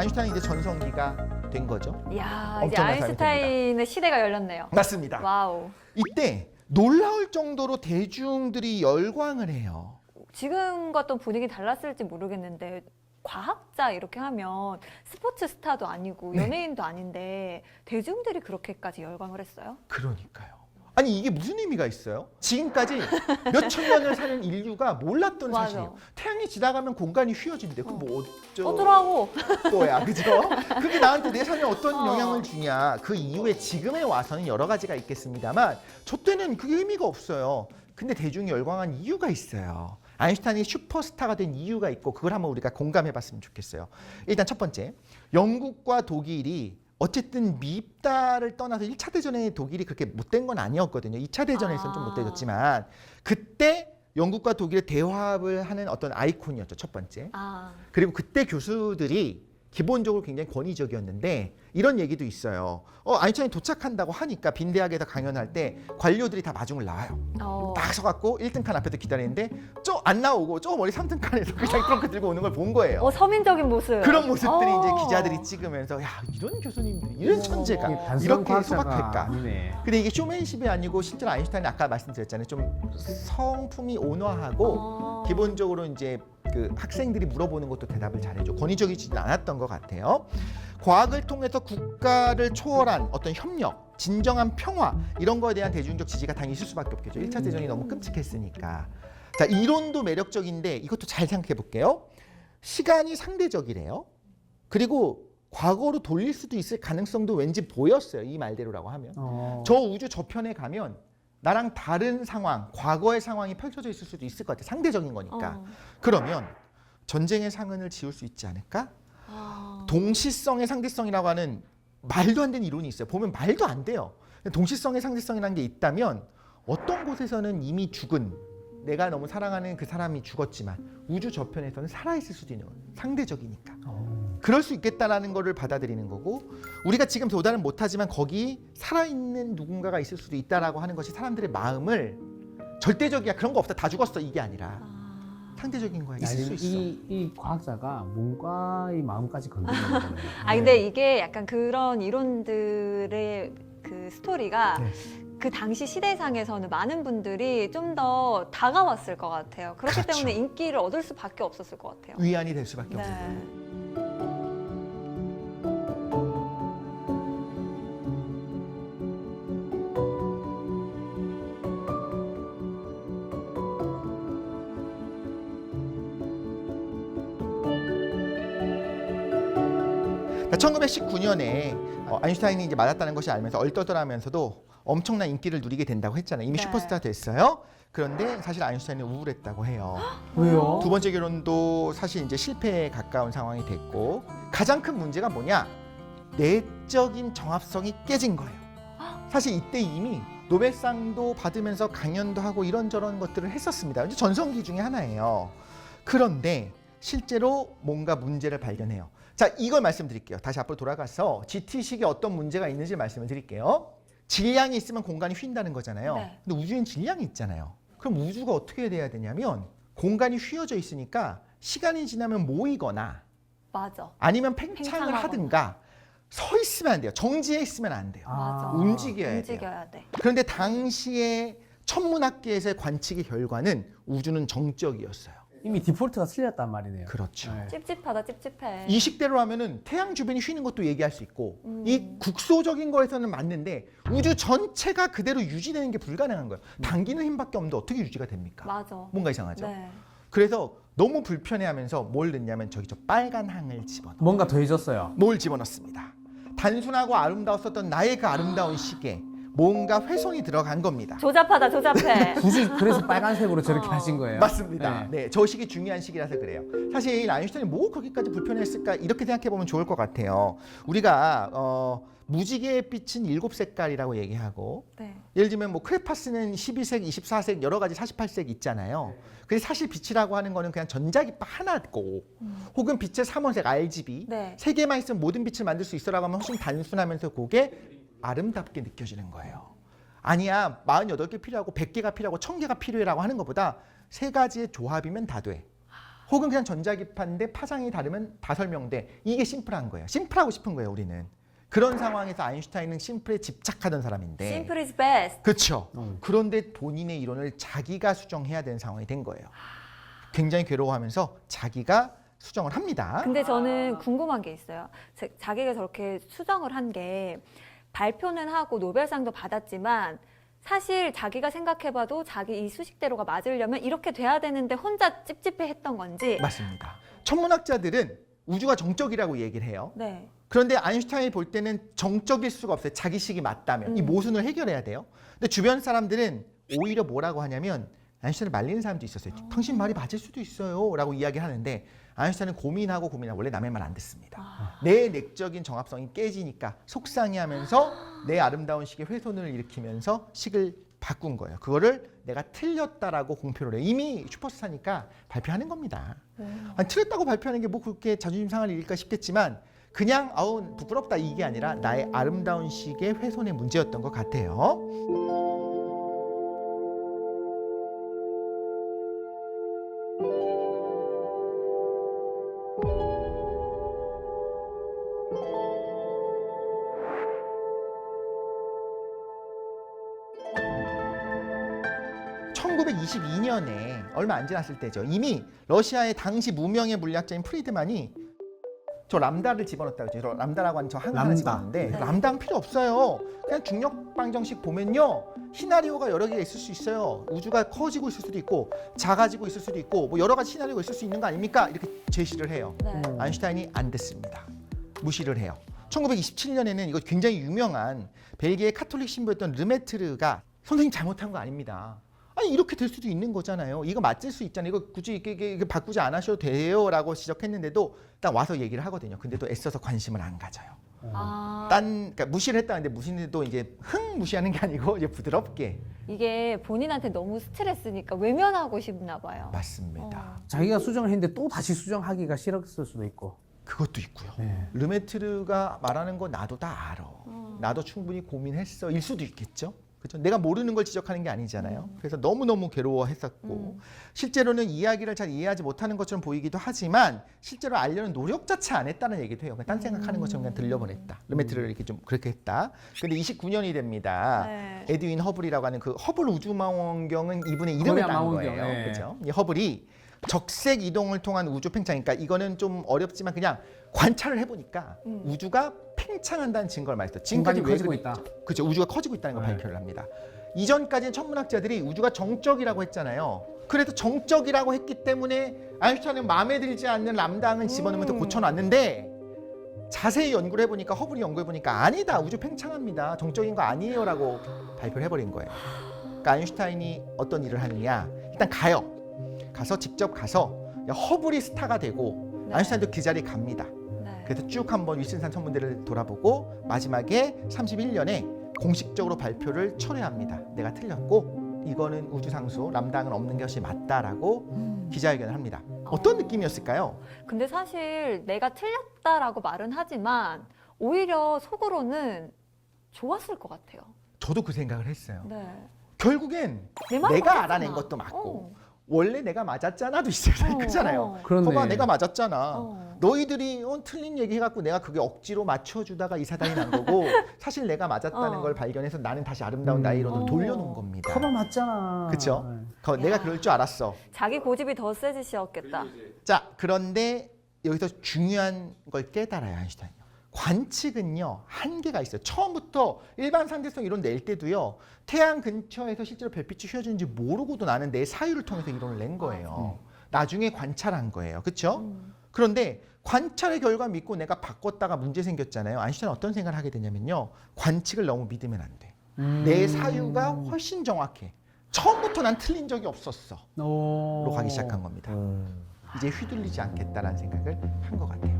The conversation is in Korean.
아인슈타인이 이제 전성기가 된 거죠. 이야, 이제 엄청난 사람이 아인슈타인의 시대가 열렸네요. 맞습니다. 와우. 이때 놀라울 정도로 대중들이 열광을 해요. 지금과 또 분위기 달랐을지 모르겠는데 과학자 이렇게 하면 스포츠 스타도 아니고 네. 연예인도 아닌데 대중들이 그렇게까지 열광을 했어요? 그러니까요. 아니 이게 무슨 의미가 있어요? 지금까지 몇천 년을 사는 인류가 몰랐던 맞아. 사실이에요. 태양이 지나가면 공간이 휘어진대. 그럼 뭐 어쩌라고? 거야, 그죠? 그게 나한테 내 삶에 어떤 어. 영향을 주냐. 그 이후에 지금에 와서는 여러 가지가 있겠습니다만 저 때는 그게 의미가 없어요. 근데 대중이 열광한 이유가 있어요. 아인슈타인이 슈퍼스타가 된 이유가 있고 그걸 한번 우리가 공감해봤으면 좋겠어요. 일단 첫 번째, 영국과 독일이 어쨌든 미입다를 떠나서 1차 대전에 독일이 그렇게 못된 건 아니었거든요. 2차 대전에서는 좀 못되졌지만 그때 영국과 독일의 대화합을 하는 어떤 아이콘이었죠. 첫 번째. 그리고 그때 교수들이 기본적으로 굉장히 권위적이었는데 이런 얘기도 있어요. 아인슈타인이 도착한다고 하니까 빈대학에서 강연할 때 관료들이 다 마중을 나와요. 딱 서갖고 1등 칸 앞에서 기다리는데 저 안 나오고 저 머리 3등 칸에서 그냥 트렁크 들고 오는 걸 본 거예요. 서민적인 모습. 그런 모습들이 이제 기자들이 찍으면서 야 이런 교수님들 이런 천재가 단순한 이렇게 과학자가 소박할까. 아니네. 근데 이게 쇼맨십이 아니고 실제로 아인슈타인이 아까 말씀드렸잖아요. 좀 성품이 온화하고 기본적으로 이제 그 학생들이 물어보는 것도 대답을 잘해줘. 권위적이지 않았던 것 같아요. 과학을 통해서 국가를 초월한 어떤 협력, 진정한 평화 이런 거에 대한 대중적 지지가 당연히 있을 수밖에 없겠죠. 1차 대전이 너무 끔찍했으니까. 자, 이론도 매력적인데 이것도 잘 생각해 볼게요. 시간이 상대적이래요. 그리고 과거로 돌릴 수도 있을 가능성도 왠지 보였어요. 이 말대로라고 하면. 저 우주 저편에 가면 나랑 다른 상황, 과거의 상황이 펼쳐져 있을 수도 있을 것 같아요. 상대적인 거니까. 그러면 전쟁의 상흔을 지울 수 있지 않을까? 동시성의 상대성이라고 하는 말도 안 되는 이론이 있어요. 보면 말도 안 돼요. 동시성의 상대성이라는 게 있다면 어떤 곳에서는 이미 죽은 내가 너무 사랑하는 그 사람이 죽었지만 우주 저편에서는 살아있을 수도 있는 거예요. 상대적이니까. 그럴 수 있겠다라는 거를 받아들이는 거고 우리가 지금 도달은 못하지만 거기 살아있는 누군가가 있을 수도 있다라고 하는 것이 사람들의 마음을 절대적이야 그런 거 없다 다 죽었어 이게 아니라 상대적인 거야 있을 수 있어. 이 과학자가 문과의 마음까지 건드리는 거예요. 근데 이게 약간 그런 이론들의 그 스토리가 그 당시 시대상에서는 많은 분들이 좀 더 다가왔을 것 같아요. 그렇기 그렇죠. 때문에 인기를 얻을 수밖에 없었을 것 같아요. 위안이 될 수밖에 없어요. 네. 1919년에 아인슈타인이 이제 맞았다는 것이 알면서 얼떠들하면서도 엄청난 인기를 누리게 된다고 했잖아요. 이미 네. 슈퍼스타 됐어요. 그런데 사실 아인슈타인은 우울했다고 해요. 왜요? 두 번째 결혼도 사실 이제 실패에 가까운 상황이 됐고 가장 큰 문제가 뭐냐? 내적인 정합성이 깨진 거예요. 사실 이때 이미 노벨상도 받으면서 강연도 하고 이런저런 것들을 했었습니다. 이제 전성기 중에 하나예요. 그런데 실제로 뭔가 문제를 발견해요. 자, 이걸 말씀드릴게요. 다시 앞으로 돌아가서 GT식에 어떤 문제가 있는지 말씀을 드릴게요. 질량이 있으면 공간이 휜다는 거잖아요. 네. 근데 우주엔 질량이 있잖아요. 그럼 우주가 어떻게 돼야 되냐면 공간이 휘어져 있으니까 시간이 지나면 모이거나 맞아. 아니면 팽창을 팽창하거나. 하든가 서 있으면 안 돼요. 정지해 있으면 안 돼요. 맞아. 움직여야 돼요. 돼. 그런데 당시에 천문학계에서의 관측의 결과는 우주는 정적이었어요. 이미 디폴트가 틀렸단 말이네요. 그렇죠. 네. 찝찝하다, 찝찝해. 이 식대로 하면은 태양 주변이 휘는 것도 얘기할 수 있고 이 국소적인 거에서는 맞는데 우주 전체가 그대로 유지되는 게 불가능한 거예요. 당기는 힘밖에 없는데 어떻게 유지가 됩니까? 맞아. 뭔가 이상하죠. 네. 그래서 너무 불편해하면서 뭘 넣냐면 저기 저 빨간 항을 집어넣어. 뭔가 더해졌어요. 뭘 집어넣습니다. 단순하고 아름다웠었던 나의 그 아름다운 시계 뭔가 훼손이 들어간 겁니다. 조잡하다, 조잡해. 굳이 그래서 빨간색으로 저렇게 하신 거예요. 맞습니다. 네. 네, 저 시기 중요한 시기라서 그래요. 사실 아인슈타인이 뭐 그렇게까지 불편했을까 이렇게 생각해 보면 좋을 것 같아요. 우리가 무지개의 빛은 7색깔이라고 얘기하고 네. 예를 들면 뭐 크레파스는 12색, 24색 여러 가지 48색 있잖아요. 근데 사실 빛이라고 하는 거는 그냥 전자기파 하나고 혹은 빛의 3원색 RGB 네. 세 개만 있으면 모든 빛을 만들 수 있어라고 하면 훨씬 단순하면서 그게 아름답게 느껴지는 거예요. 아니야 48개 필요하고 100개가 필요하고 1000개가 필요해라고 하는 것보다 세 가지의 조합이면 다 돼. 혹은 그냥 전자기파인데 파장이 다르면 다 설명돼. 이게 심플한 거예요. 심플하고 싶은 거예요, 우리는. 그런 상황에서 아인슈타인은 심플에 집착하던 사람인데. Simple is best. 그렇죠. 그런데 본인의 이론을 자기가 수정해야 되는 상황이 된 거예요. 굉장히 괴로워하면서 자기가 수정을 합니다. 근데 저는 궁금한 게 있어요. 자기가 저렇게 수정을 한 게 발표는 하고 노벨상도 받았지만 사실 자기가 생각해봐도 자기 이 수식대로가 맞으려면 이렇게 돼야 되는데 혼자 찝찝해했던 건지. 맞습니다. 천문학자들은 우주가 정적이라고 얘기를 해요. 네. 그런데 아인슈타인이 볼 때는 정적일 수가 없어요. 자기 식이 맞다면. 이 모순을 해결해야 돼요. 근데 주변 사람들은 오히려 뭐라고 하냐면 아인슈타인을 말리는 사람도 있었어요. 당신 말이 맞을 수도 있어요 라고 이야기하는데 아인슈타인은 고민하고 원래 남의 말 안 듣습니다. 내 내적인 정합성이 깨지니까 속상해하면서 내 아름다운 식의 훼손을 일으키면서 식을 바꾼 거예요. 그거를 내가 틀렸다라고 공표를 해요. 이미 슈퍼스타니까 발표하는 겁니다. 아니, 틀렸다고 발표하는 게 뭐 그렇게 자존심 상할 일일까 싶겠지만 그냥 아우 부끄럽다 이게 아니라 나의 아름다운 식의 훼손의 문제였던 것 같아요. (1922년에) 얼마 안 지났을 때죠. 이미 러시아의 당시 무명의 물리학자인 프리드만이 저 람다를 집어넣었다고 그러죠. 람다라고 하는 저 한글 하나 람다. 집어넣는데 네. 람다는 필요 없어요. 그냥 중력 방정식 보면요. 시나리오가 여러 개가 있을 수 있어요. 우주가 커지고 있을 수도 있고 작아지고 있을 수도 있고 뭐 여러 가지 시나리오가 있을 수 있는 거 아닙니까? 이렇게 제시를 해요. 네. 아인슈타인이 안 됐습니다. 무시를 해요. 1927년에는 이거 굉장히 유명한 벨기에 카톨릭 신부였던 르메트르가 선생님 잘못한 거 아닙니다. 아니 이렇게 될 수도 있는 거잖아요. 이거 맞을 수 있잖아요. 이거 굳이 이게 바꾸지 않으셔도 돼요라고 지적했는데도 딱 와서 얘기를 하거든요. 근데 또 애써서 관심을 안 가져요. 그러니까 무시를 했다는데 무시도 이제 무시하는 게 아니고 이제 부드럽게. 이게 본인한테 너무 스트레스니까 외면하고 싶나 봐요. 맞습니다. 자기가 수정을 했는데 또 다시 수정하기가 싫었을 수도 있고. 그것도 있고요. 네. 르메트르가 말하는 거 나도 다 알아. 나도 충분히 고민했어. 일 수도 있겠죠. 그렇죠? 내가 모르는 걸 지적하는 게 아니잖아요. 그래서 너무너무 괴로워했었고 실제로는 이야기를 잘 이해하지 못하는 것처럼 보이기도 하지만 실제로 알려는 노력 자체 안 했다는 얘기도 해요. 그냥 딴 생각하는 것처럼 그냥 들려보냈다. 르메트르를 이렇게 좀 그렇게 했다. 근데 29년이 됩니다. 네. 에드윈 허블이라고 하는 그 허블 우주망원경은 이분의 이름을 코리아 딴 망원경, 거예요. 네. 그렇죠? 이 허블이 적색 이동을 통한 우주 팽창, 그러니까 이거는 좀 어렵지만 그냥 관찰을 해보니까 우주가 팽창한다는 증거를 말했어요. 공간이 왜 커지고 그래- 있다. 그렇죠. 우주가 커지고 있다는 걸 네. 발표를 합니다. 이전까지는 천문학자들이 우주가 정적이라고 했잖아요. 그래도 정적이라고 했기 때문에 아인슈타인은 마음에 들지 않는 람다항을 집어넣으면서 고쳐놨는데 자세히 연구를 해보니까 허블이 연구해보니까 아니다. 우주 팽창합니다. 정적인 거 아니에요라고 발표를 해버린 거예요. 그러니까 아인슈타인이 어떤 일을 하느냐. 일단 가서 직접 가서 허블이 스타가 되고 네. 아인슈타인도 그 자리에 갑니다. 네. 그래서 쭉 한번 윌슨산 천문대를 돌아보고 마지막에 31년에 공식적으로 발표를 철회합니다. 내가 틀렸고 이거는 우주상수 람다항은 없는 것이 맞다라고 기자회견을 합니다. 어떤 느낌이었을까요? 근데 사실 내가 틀렸다라고 말은 하지만 오히려 속으로는 좋았을 것 같아요. 저도 그 생각을 했어요. 네. 결국엔 내 말이 내가 맞았잖아. 알아낸 것도 맞고 어. 원래 내가 맞았잖아도 있어요. 그렇잖아요. 그렇네. 봐봐 내가 맞았잖아. 어. 너희들이 틀린 얘기 해갖고 내가 그게 억지로 맞춰주다가 이 사단이 난 거고 사실 내가 맞았다는 어. 걸 발견해서 나는 다시 아름다운 나의 이론을 어. 돌려놓은 겁니다. 커버 맞잖아. 그쵸? 네. 내가 야. 그럴 줄 알았어. 자기 고집이 더 세지셨겠다. 자, 그런데 여기서 중요한 걸 깨달아요, 아인슈타인요. 관측은요, 한계가 있어요. 처음부터 일반 상대성 이론 낼 때도요, 태양 근처에서 실제로 별빛이 휘어지는지 모르고도 나는 내 사유를 통해서 이론을 낸 거예요. 나중에 관찰한 거예요. 그렇죠? 그런데 관찰의 결과 믿고 내가 바꿨다가 문제 생겼잖아요. 아인슈타인은 어떤 생각을 하게 되냐면요. 관측을 너무 믿으면 안 돼. 내 사유가 훨씬 정확해. 처음부터 난 틀린 적이 없었어. 로 가기 시작한 겁니다. 이제 휘둘리지 않겠다라는 생각을 한 것 같아요.